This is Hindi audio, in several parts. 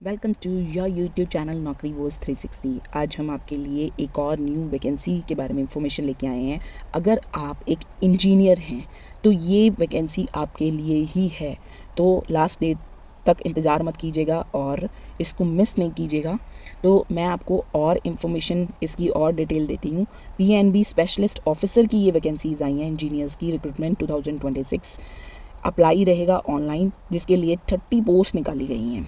Welcome to your YouTube channel नौकरी वोज 360। आज हम आपके लिए एक और न्यू वैकेंसी के बारे में इंफॉर्मेशन लेके आए हैं। अगर आप एक इंजीनियर हैं तो ये वैकेंसी आपके लिए ही है, तो लास्ट डेट तक इंतज़ार मत कीजिएगा और इसको मिस नहीं कीजिएगा। तो मैं आपको और इन्फॉर्मेशन इसकी और डिटेल देती हूँ। पीएनबी स्पेशलिस्ट ऑफिसर की ये वैकेंसीज़ आई हैं इंजीनियर्स की, रिक्रूटमेंट 2026। अप्लाई रहेगा ऑनलाइन, जिसके लिए 30 पोस्ट निकाली गई हैं।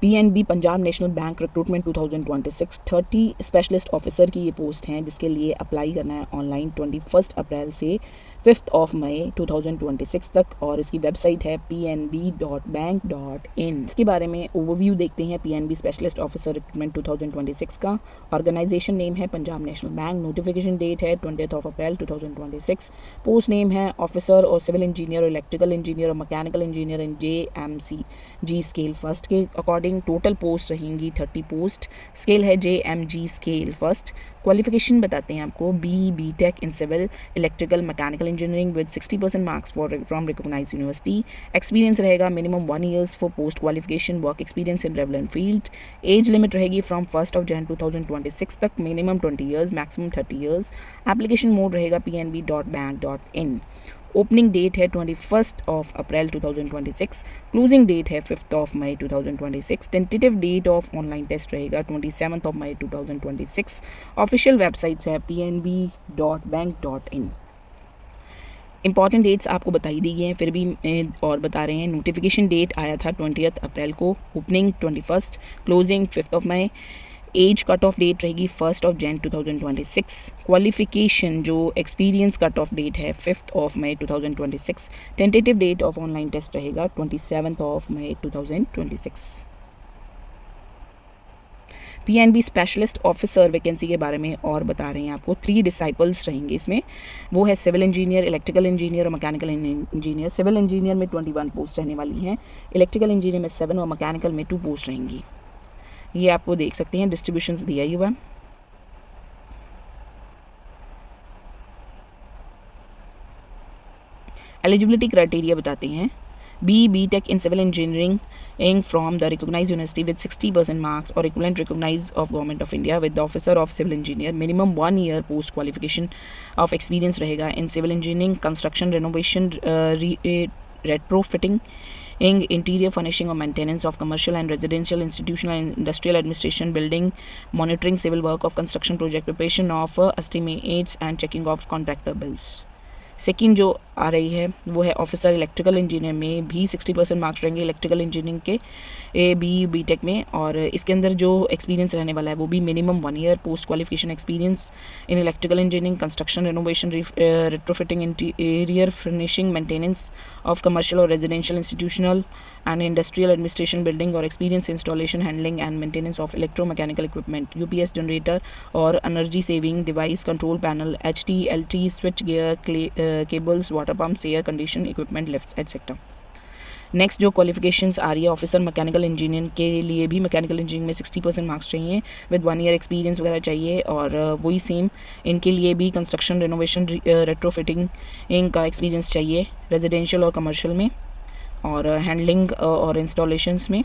PNB Punjab National bank recruitment 2026 30 specialist officer की ये पोस्ट हैं, जिसके लिए अप्लाई करना है ऑनलाइन 21 अप्रैल से 5 मई 2026 तक, और इसकी वेबसाइट है pnb.bank.in। इसके बारे में ओवरव्यू देखते हैं। पीएनबी स्पेशलिस्ट ऑफिसर रिक्रूटमेंट 2026 का ऑर्गेनाइजेशन नेम है Punjab National Bank, notification date है 20 अप्रैल 2026, पोस्ट नेम है ऑफिसर और सिविल इंजीनियर और इलेक्ट्रिकल इंजीनियर और mechanical engineer in JMC G scale first के अकॉर्डिंग टोटल पोस्ट रहेंगी 30 पोस्ट। स्केल है JMG स्केल फर्स्ट। क्वालिफिकेशन बताते हैं आपको, B.Tech in civil electrical mechanical engineering with 60% marks from recognised university. Experience रहेगा minimum 1 years for post qualification, work experience in relevant field. Age limit रहेगी फ्रॉम 1 जनवरी 2026 तक, minimum 20 years maximum 30 years. Application mode रहेगा pnb.bank.in। ओपनिंग डेट है 21 अप्रैल 2026, क्लोजिंग डेट है 5 मई 2026। Tentative date of online test रहेगा 27 मई 2026। ऑफिशियल वेबसाइट्स है pnb.bank.in। इंपॉर्टेंट डेट्स आपको बताई दी गई हैं, फिर भी और बता रहे हैं। नोटिफिकेशन डेट आया था 20 अप्रैल को, ओपनिंग 21, क्लोजिंग 5 मई। एज कट ऑफ डेट रहेगी 1 जनवरी 2026। क्वालिफिकेशन जो एक्सपीरियंस कट ऑफ डेट है 5 मई 2026। Tentative date of online test रहेगा 27 मई 2026। पीएनबी स्पेशलिस्ट ऑफिसर वैकेंसी के बारे में और बता रहे हैं आपको। 3 डिसाइपल्स रहेंगे इसमें, वो है सिविल इंजीनियर, इलेक्ट्रिकल इंजीनियर और मैकेनिकल इंजीनियर। सिविल इंजीनियर में 21 पोस्ट रहने वाली हैं, इलेक्ट्रिकल इंजीनियर में 7 और मैकेनिकल में 2 पोस्ट रहेंगी। ये आपको देख सकते हैं, डिस्ट्रीब्यूशंस दिया ही हुआ है। एलिजिबिलिटी क्राइटेरिया बताते हैं। B.Tech in civil engineering from the recognized university with 60% marks or equivalent recognized of Government of India with the officer of civil engineer, minimum 1 year post qualification of experience रहेगा in civil engineering, construction, renovation, retrofitting, interior furnishing or maintenance of commercial and residential, institutional and industrial administration, building, monitoring civil work of construction project, preparation of estimates and checking of contractor bills। Second जो आ रही है वो है ऑफिसर इलेक्ट्रिकल इंजीनियर में भी 60% मार्क्स रहेंगे इलेक्ट्रिकल इंजीनियरिंग के B.Tech में, और इसके अंदर जो एक्सपीरियंस रहने वाला है वो भी minimum 1 year post qualification experience in electrical engineering, construction, renovation, retrofitting, interior furnishing, maintenance of commercial और residential, institutional and industrial administration, building or experience installation, handling and maintenance of electromechanical equipment, UPS generator or energy saving device, control panel, HT LT switch gear, cables, water pumps, air condition equipment, lifts etc। Next जो क्वालिफिकेशंस आ रही है ऑफिसर मैकेनिकल इंजीनियर के लिए भी, मैकेनिकल इंजीनियरिंग में 60% मार्क्स चाहिए विद 1 ईयर एक्सपीरियंस वगैरह चाहिए, और वही सेम इनके लिए भी कंस्ट्रक्शन, रेनोवेशन, रेट्रोफिटिंग इनका एक्सपीरियंस चाहिए रेजिडेंशियल और कमर्शियल में, और हैंडलिंग और इंस्टॉलेशंस में।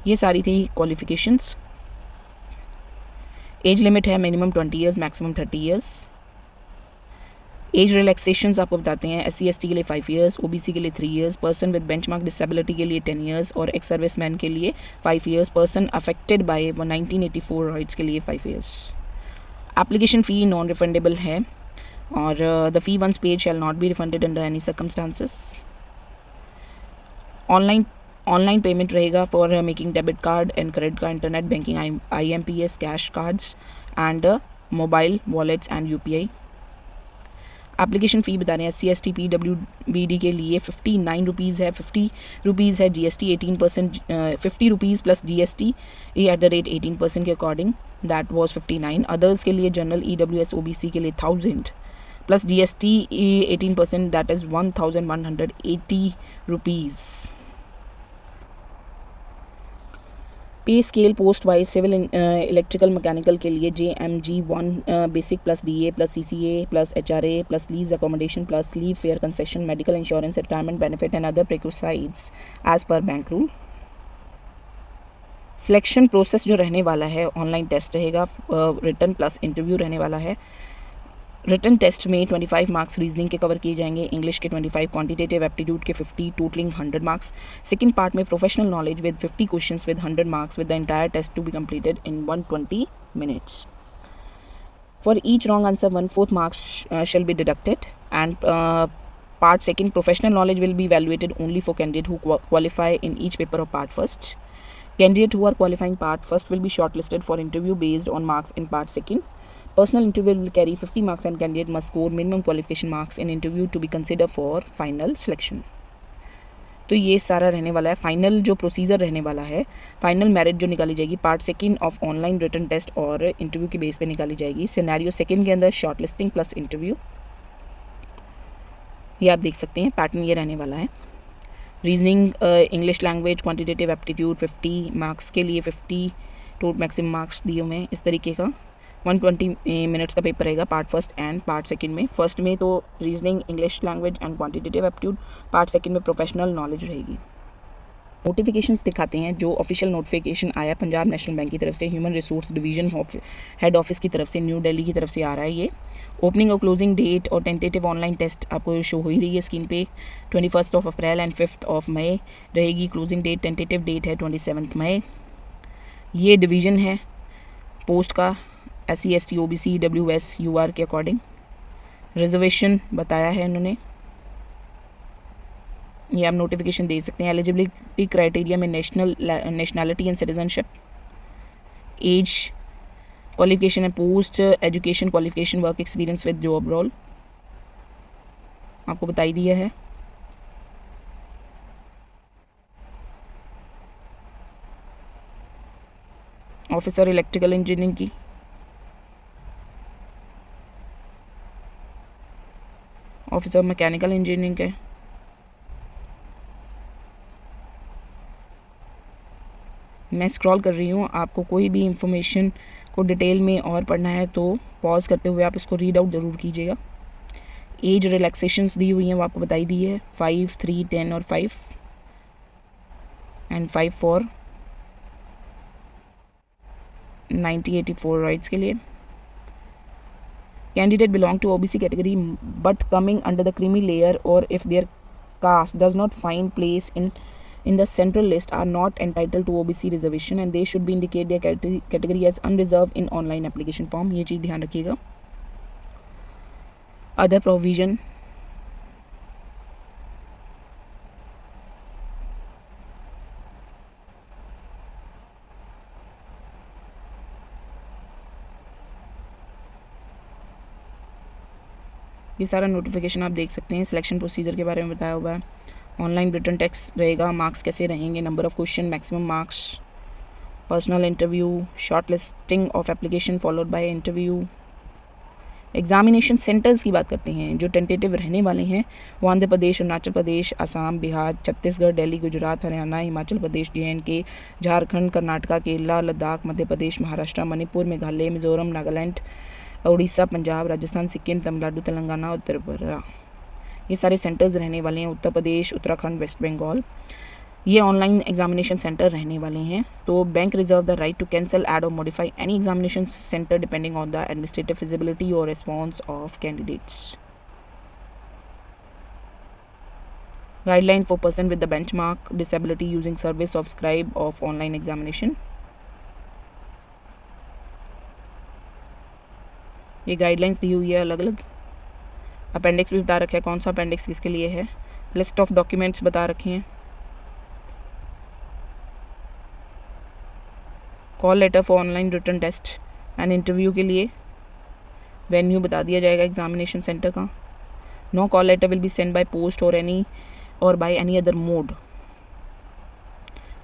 ये सारी थी क्वालिफिकेशंस। एज लिमिट है minimum 20 years maximum 30 years. Age relaxations आपको बताते हैं। SC/ST के लिए 5 ईयर्स, OBC के लिए 3 years, person with benchmark disability के लिए 10 ईयर्स और एक्स सर्विसमैन के लिए 5 years, person affected by 1984 riots के लिए 5 years. Application fee non refundable है, और the fee once paid shall not be refunded under any circumstances. Online payment रहेगा for making debit card and credit card, internet banking, IMPS, cash cards and mobile wallets and UPI। Application fee बता रहे हैं। SC/ST PWBD के लिए 59 रुपीज़ है, 50 रुपीज़ है GST 18%, 50 रुपीज़ प्लस GST @18% के अकॉर्डिंग, दैट वाज 59। अदर्स के लिए जनरल EWS OBC के लिए 1000 plus GST 18%, that is 1180 rupees. Pay scale post wise civil electrical mechanical के लिए JMG1 basic plus DA plus CCA plus HRA plus lease accommodation plus leave fare concession medical insurance retirement benefit and other perquisites as per bank rule. Selection process जो रहने वाला है ऑनलाइन टेस्ट रहेगा, रिटन प्लस इंटरव्यू रहने वाला है। रिटन टेस्ट में 25 मार्क्स रीजनिंग के कवर किए जाएंगे, इंग्लिश के 25, क्वांटिटेटिव एप्टीट्यूड के 50, टोटलिंग 100 मार्क्स। सेकंड पार्ट में professional knowledge with 50 questions with 100 marks with the entire test to be completed in 120 minutes. For each wrong answer 1/4 marks shall be deducted, and part second professional knowledge will be evaluated only for candidate who qualify in each paper of part first. Candidate who are qualifying part first will be shortlisted for interview based on marks in part second. Personal interview will carry 50 marks and candidate must score minimum qualification marks in interview to be considered for final selection. तो ये सारा रहने वाला है। फाइनल जो प्रोसीजर रहने वाला है, फाइनल मेरिट जो निकाली जाएगी part second of online written test और इंटरव्यू के बेस पे निकाली जाएगी। सिनेरियो सेकंड के अंदर शॉर्ट लिस्टिंग प्लस इंटरव्यू, ये आप देख सकते हैं पैटर्न ये रहने वाला है। Reasoning English language quantitative aptitude 50 marks के लिए 50 टोटल मैक्सिमम मार्क्स दिए हुए हैं इस तरीके का। 120 मिनट्स का पेपर रहेगा part first and part second में। फर्स्ट में तो reasoning English language and quantitative aptitude, part second में प्रोफेशनल नॉलेज रहेगी। नोटिफिकेशंस दिखाते हैं जो ऑफिशियल नोटिफिकेशन आया पंजाब नेशनल बैंक की तरफ से, human resource division head office की तरफ से, न्यू दिल्ली की तरफ से आ रहा है ये। ओपनिंग और क्लोजिंग डेट और टेंटेटिव ऑनलाइन टेस्ट आपको शो हो ही रही है स्क्रीन पे। 21 अप्रैल एंड 5 मई रहेगी क्लोजिंग डेट, टेंटेटिव डेट है 27 मई। ये डिवीज़न है पोस्ट का SC ST OBC WS UR के अकॉर्डिंग। रिजर्वेशन बताया है इन्होंने, ये आप नोटिफिकेशन देख सकते हैं। एलिजिबिलिटी क्राइटेरिया में nationality and citizenship, age, qualification and post, education qualification, work experience with job role आपको बताई दिया है। ऑफिसर इलेक्ट्रिकल इंजीनियरिंग की, ऑफिसर मैकेनिकल इंजीनियरिंग के, मैं स्क्रॉल कर रही हूँ। आपको कोई भी इंफॉर्मेशन को डिटेल में और पढ़ना है तो पॉज करते हुए आप इसको रीड आउट ज़रूर कीजिएगा। एज रिलैक्सेशंस दी हुई हैं वो आपको बताई दी है, 5, 3, 10 और 5 एंड 5 फॉर 90, 84 राइट्स के लिए। Candidate belong to OBC category but coming under the creamy layer, or if their caste does not find place in the central list, are not entitled to OBC reservation and they should be indicate their category as unreserved in online application form। ये चीज़ ध्यान रखिएगा। Other provision, ये सारा नोटिफिकेशन आप देख सकते हैं। सिलेक्शन प्रोसीजर के बारे में बताया हुआ है। ऑनलाइन रिटन टेस्ट रहेगा, मार्क्स कैसे रहेंगे, number of question, maximum marks, personal interview, short listing of application followed by interview. Examination centres की बात करते हैं जो टेंटेटिव रहने वाले हैं वो आंध्र प्रदेश, अरुणाचल प्रदेश, असम, बिहार, छत्तीसगढ़, दिल्ली, गुजरात, हरियाणा, हिमाचल प्रदेश, JNK, झारखंड, कर्नाटका, केरला, लद्दाख, मध्य प्रदेश, महाराष्ट्र, मणिपुर, मेघालय, मिजोरम, नागालैंड, उड़ीसा, पंजाब, राजस्थान, सिक्किम, तमिलनाडु, तेलंगाना और त्रिपुरा, ये सारे सेंटर्स रहने वाले हैं। उत्तर प्रदेश, उत्तराखंड, वेस्ट बंगाल, ये ऑनलाइन एग्जामिनेशन सेंटर रहने वाले हैं। तो bank reserve the right to cancel, add और modify any examination centre depending on the administrative feasibility और response of candidates. Guideline for person with the benchmark disability using service of scribe of online examination, ये गाइडलाइंस दी हुई है अलग अलग। अपेंडिक्स भी बता रखा है कौन सा अपेंडिक्स किसके लिए है। लिस्ट ऑफ डॉक्यूमेंट्स बता रखे हैं। Call letter for online written test and interview के लिए वेन्यू बता दिया जाएगा एग्जामिनेशन सेंटर का। No call letter will be send by post और by any other mode.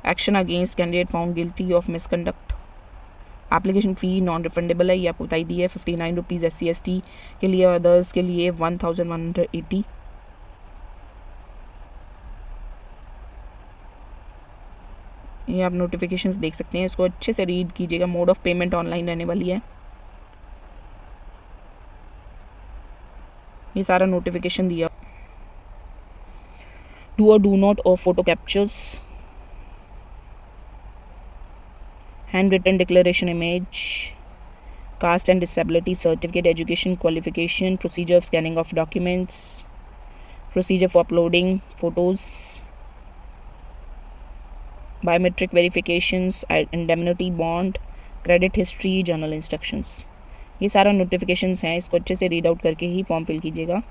Action against candidate found guilty of misconduct. Application fee non refundable है, ये आपको बताई दी है। 59 रुपीज़ SC ST के लिए, अदर्स के लिए 1180। ये आप नोटिफिकेशंस देख सकते हैं, इसको अच्छे से रीड कीजिएगा। मोड ऑफ पेमेंट ऑनलाइन रहने वाली है। ये सारा नोटिफिकेशन दिया। डू और do not of photo captures, hand written declaration image, caste and disability certificate, education qualification, procedure of scanning of documents, procedure for uploading photos, biometric verifications, indemnity bond, credit history, journal instructions। ये सारा नोटिफिकेशंस हैं, इसको अच्छे से रीड आउट करके ही फॉर्म फिल कीजिएगा।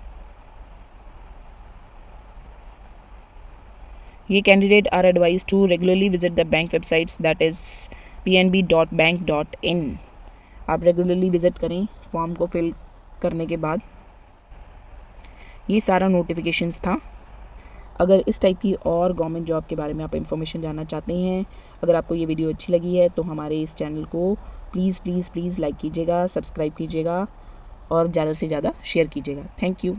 ये candidate are advise to regularly visit the bank websites that is pnb.bank.in। आप रेगुलरली विज़िट करें फॉर्म को फिल करने के बाद। ये सारा नोटिफिकेशंस था। अगर इस टाइप की और गवर्नमेंट जॉब के बारे में आप इन्फॉर्मेशन जानना चाहते हैं, अगर आपको ये वीडियो अच्छी लगी है तो हमारे इस चैनल को प्लीज़ प्लीज़ प्लीज़ लाइक कीजिएगा, सब्सक्राइब कीजिएगा और ज़्यादा से ज़्यादा शेयर कीजिएगा। Thank you.